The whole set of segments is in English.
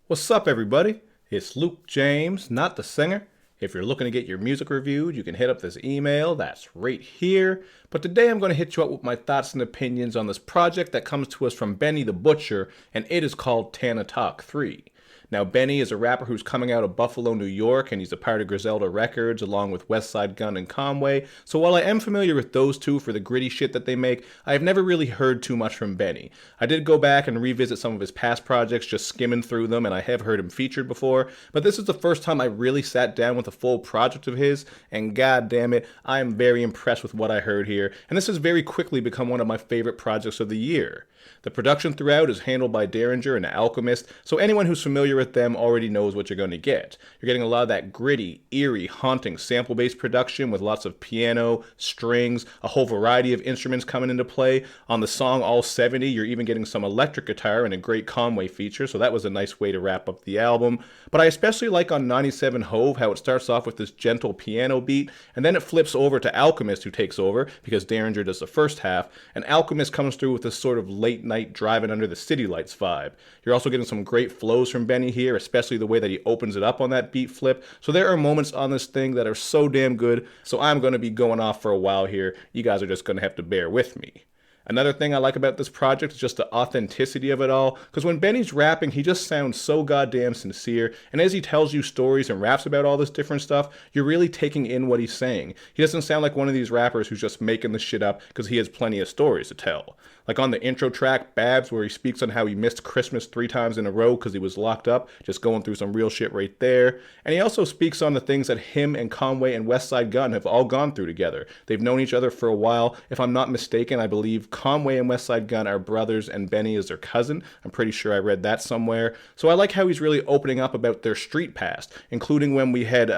What's up, everybody? It's Luke James, not the singer. If you're looking to get your music reviewed, you can hit up this email that's right here. But today I'm going to hit you up with my thoughts and opinions on this project that comes to us from Benny the Butcher, and it is called Tana Talk 3. Now, Benny is a rapper who's coming out of Buffalo, New York, and he's a part of Griselda Records along with Westside Gunn and Conway. So while I am familiar with those two for the gritty shit that they make, I have never really heard too much from Benny. I did go back and revisit some of his past projects, just skimming through them, and I have heard him featured before, but this is the first time I really sat down with a full project of his, and god damn it, I am very impressed with what I heard here, and this has very quickly become one of my favorite projects of the year. The production throughout is handled by Daringer Alchemist, so anyone who's familiar with them already knows what you're going to get. You're getting a lot of that gritty, eerie, haunting sample-based production with lots of piano, strings, a whole variety of instruments coming into play. On the song All 70, you're even getting some electric guitar and a great Conway feature, so that was a nice way to wrap up the album. But I especially like on 97 Hove how it starts off with this gentle piano beat, and then it flips over to Alchemist, who takes over, because Daringer does the first half, and Alchemist comes through with this sort of late night driving under the city lights vibe. You're also getting some great flows from Benny here, especially the way that he opens it up on that beat flip. So there are moments on this thing that are so damn good, so I'm going to be going off for a while here. You guys are just going to have to bear with me. Another thing I like about this project is just the authenticity of it all, because when Benny's rapping, he just sounds so goddamn sincere, and as he tells you stories and raps about all this different stuff, you're really taking in what he's saying. He doesn't sound like one of these rappers who's just making the shit up because he has plenty of stories to tell. Like on the intro track, Babs, where he speaks on how he missed Christmas 3 times in a row because he was locked up, just going through some real shit right there. And he also speaks on the things that him and Conway and Westside Gunn have all gone through together. They've known each other for a while. If I'm not mistaken, I believe Conway and Westside Gunn are brothers and Benny is their cousin. I'm pretty sure I read that somewhere. So I like how he's really opening up about their street past, including when we had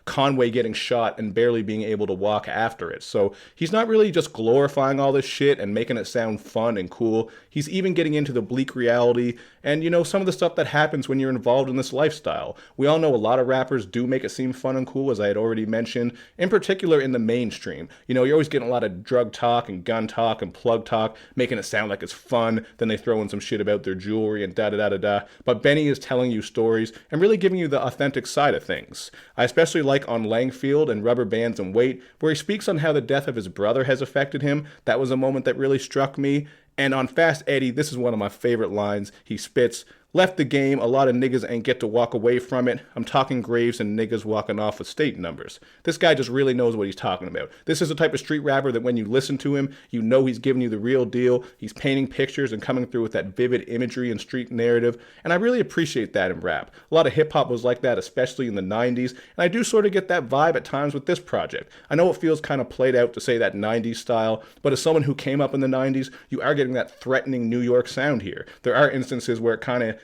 Conway getting shot and barely being able to walk after it. So he's not really just glorifying all this shit and making it sound fun and cool. He's even getting into the bleak reality and, you know, some of the stuff that happens when you're involved in this lifestyle. We all know a lot of rappers do make it seem fun and cool, as I had already mentioned, in particular in the mainstream. You know, you're always getting a lot of drug talk and gun talk and plug talk, making it sound like it's fun, then they throw in some shit about their jewelry and da-da-da-da-da. But Benny is telling you stories and really giving you the authentic side of things. I especially like on Langfield and Rubber Bands and Weight, where he speaks on how the death of his brother has affected him. That was a moment that really struck me. And on Fast Eddie, this is one of my favorite lines. He spits, "Left the game, a lot of niggas ain't get to walk away from it. I'm talking graves and niggas walking off with state numbers." This guy just really knows what he's talking about. This is the type of street rapper that when you listen to him, you know he's giving you the real deal. He's painting pictures and coming through with that vivid imagery and street narrative, and I really appreciate that in rap. A lot of hip-hop was like that, especially in the 90s, and I do sort of get that vibe at times with this project. I know it feels kind of played out to say that 90s style, but as someone who came up in the 90s, you are getting that threatening New York sound here. There are instances where it kind of,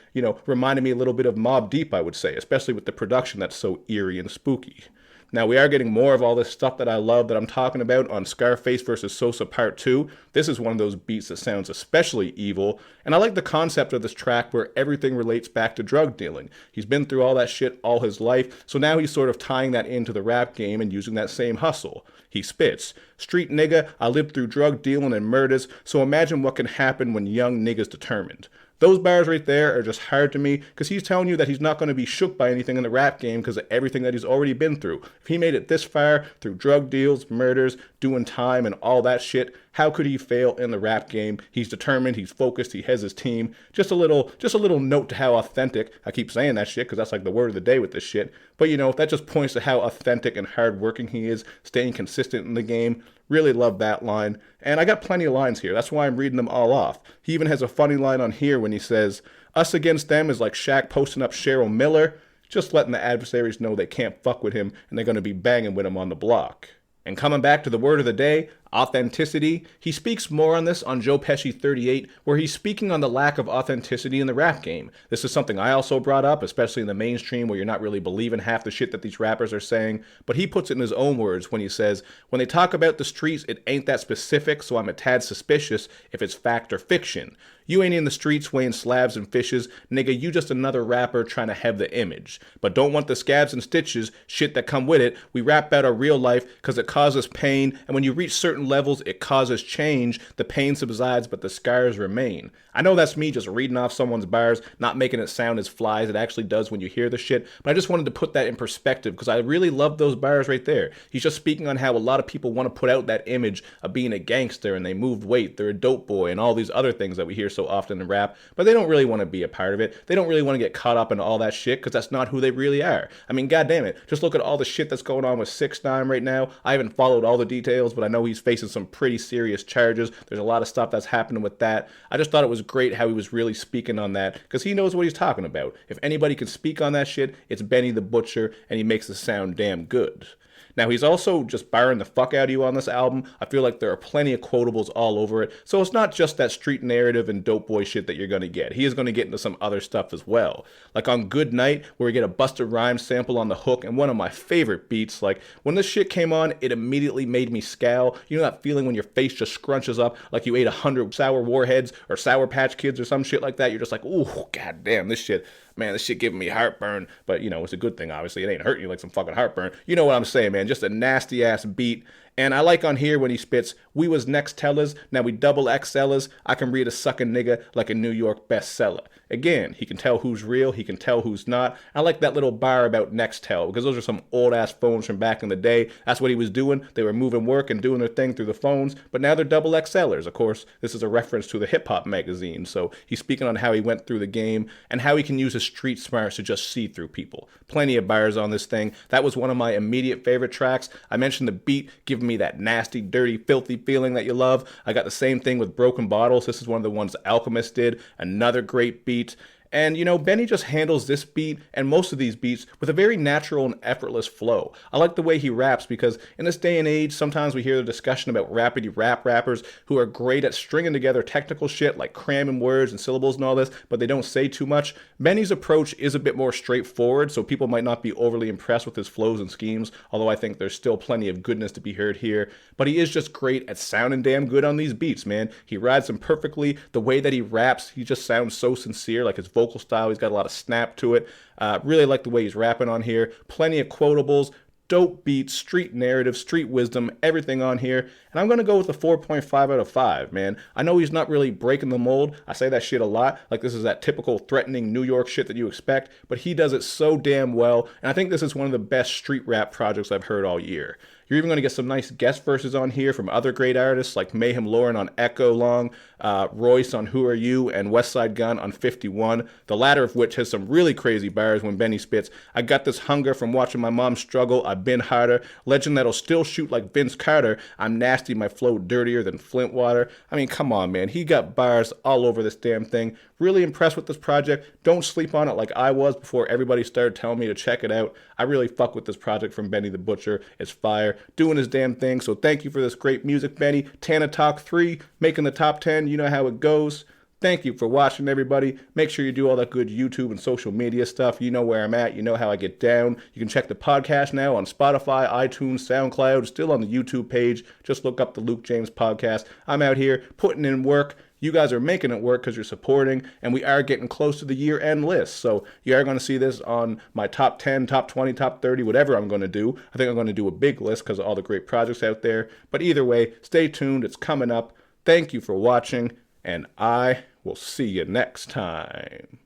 reminded me a little bit of Mobb Deep, I would say, especially with the production that's so eerie and spooky. Now, we are getting more of all this stuff that I love that I'm talking about on Scarface vs. Sosa Part 2. This is one of those beats that sounds especially evil, and I like the concept of this track where everything relates back to drug dealing. He's been through all that shit all his life, so now he's sort of tying that into the rap game and using that same hustle. He spits, "Street nigga, I lived through drug dealing and murders, so imagine what can happen when young niggas determined." Those bars right there are just hard to me because he's telling you that he's not going to be shook by anything in the rap game because of everything that he's already been through. If he made it this far through drug deals, murders, doing time, and all that shit, how could he fail in the rap game? He's determined, he's focused, he has his team. Just a little note to how authentic. I keep saying that shit because that's like the word of the day with this shit. But that just points to how authentic and hardworking he is, staying consistent in the game. Really love that line. And I got plenty of lines here. That's why I'm reading them all off. He even has a funny line on here when he says, "Us against them is like Shaq posting up Cheryl Miller," just letting the adversaries know they can't fuck with him and they're going to be banging with him on the block. And coming back to the word of the day, authenticity, he speaks more on this on Joe Pesci 38, where he's speaking on the lack of authenticity in the rap game. This is something I also brought up, especially in the mainstream where you're not really believing half the shit that these rappers are saying, but he puts it in his own words when he says, "When they talk about the streets, it ain't that specific, so I'm a tad suspicious if it's fact or fiction. You ain't in the streets weighing slabs and fishes, nigga, you just another rapper trying to have the image. But don't want the scabs and stitches, shit that come with it. We rap about our real life because it causes pain, and when you reach certain certain levels, it causes change. The pain subsides, but the scars remain. I know that's me just reading off someone's bars, not making it sound as fly as it actually does when you hear the shit, but I just wanted to put that in perspective because I really love those bars right there. He's just speaking on how a lot of people want to put out that image of being a gangster and they moved weight, they're a dope boy, and all these other things that we hear so often in rap, but they don't really want to be a part of it. They don't really want to get caught up in all that shit because that's not who they really are. I mean, goddamn it, just look at all the shit that's going on with 6ix9ine right now. I haven't followed all the details, but I know he's facing some pretty serious charges. There's a lot of stuff that's happening with that. I just thought it was great how he was really speaking on that because he knows what he's talking about. If anybody can speak on that shit, it's Benny the Butcher, and he makes it sound damn good. Now, he's also just barring the fuck out of you on this album. I feel like there are plenty of quotables all over it. So it's not just that street narrative and dope boy shit that you're going to get. He is going to get into some other stuff as well. Like on Goodnight, where we get a Busta Rhymes sample on the hook and one of my favorite beats. Like when this shit came on, it immediately made me scowl. You know that feeling when your face just scrunches up like you ate 100 Sour Warheads or Sour Patch Kids or some shit like that? You're just like, ooh, goddamn, this shit giving me heartburn. But, you know, it's a good thing, obviously. It ain't hurting you like some fucking heartburn. You know what I'm saying, man. Just a nasty-ass beat. And I like on here when he spits, we was next tellers, now we double XLers. I can read a sucking nigga like a New York bestseller. Again, he can tell who's real, he can tell who's not. I like that little bar about Nextel because those are some old-ass phones from back in the day. That's what he was doing. They were moving work and doing their thing through the phones, but now they're double XLers. Of course, this is a reference to the hip-hop magazine, so he's speaking on how he went through the game and how he can use his street smarts to just see through people. Plenty of bars on this thing. That was one of my immediate favorite tracks. I mentioned the beat giving me that nasty, dirty, filthy feeling that you love. I got the same thing with Broken Bottles. This is one of the ones Alchemist did. Another great beat. And, you know, Benny just handles this beat and most of these beats with a very natural and effortless flow. I like the way he raps because in this day and age, sometimes we hear the discussion about rapidy rap rappers who are great at stringing together technical shit like cramming words and syllables and all this, but they don't say too much. Benny's approach is a bit more straightforward, so people might not be overly impressed with his flows and schemes, although I think there's still plenty of goodness to be heard here. But he is just great at sounding damn good on these beats, man. He rides them perfectly. The way that he raps, he just sounds so sincere, like his vocal style. He's got a lot of snap to it. Really like the way he's rapping on here. Plenty of quotables, dope beats, street narrative, street wisdom, everything on here. And I'm going to go with a 4.5 out of 5, man. I know he's not really breaking the mold. I say that shit a lot. Like this is that typical threatening New York shit that you expect. But he does it so damn well. And I think this is one of the best street rap projects I've heard all year. You're even going to get some nice guest verses on here from other great artists like Mayhem Lauren on Echo Long, Royce on Who Are You, and Westside Gun on 51, the latter of which has some really crazy bars when Benny spits. I got this hunger from watching my mom struggle. I've been harder. Legend that'll still shoot like Vince Carter. I'm nasty. My flow dirtier than Flint water. I mean, come on, man. He got bars all over this damn thing. Really impressed with this project. Don't sleep on it like I was before everybody started telling me to check it out. I really fuck with this project from Benny the Butcher. It's fire. Doing his damn thing. So thank you for this great music, Benny. Tana Talk 3, making the top 10. You know how it goes. Thank you for watching, everybody. Make sure you do all that good YouTube and social media stuff. You know where I'm at. You know how I get down. You can check the podcast now on Spotify, iTunes, SoundCloud. Still on the YouTube page. Just look up the Luke James Podcast. I'm out here putting in work. You guys are making it work because you're supporting, and we are getting close to the year-end list. So you are going to see this on my top 10, top 20, top 30, whatever I'm going to do. I think I'm going to do a big list because of all the great projects out there. But either way, stay tuned. It's coming up. Thank you for watching, and I will see you next time.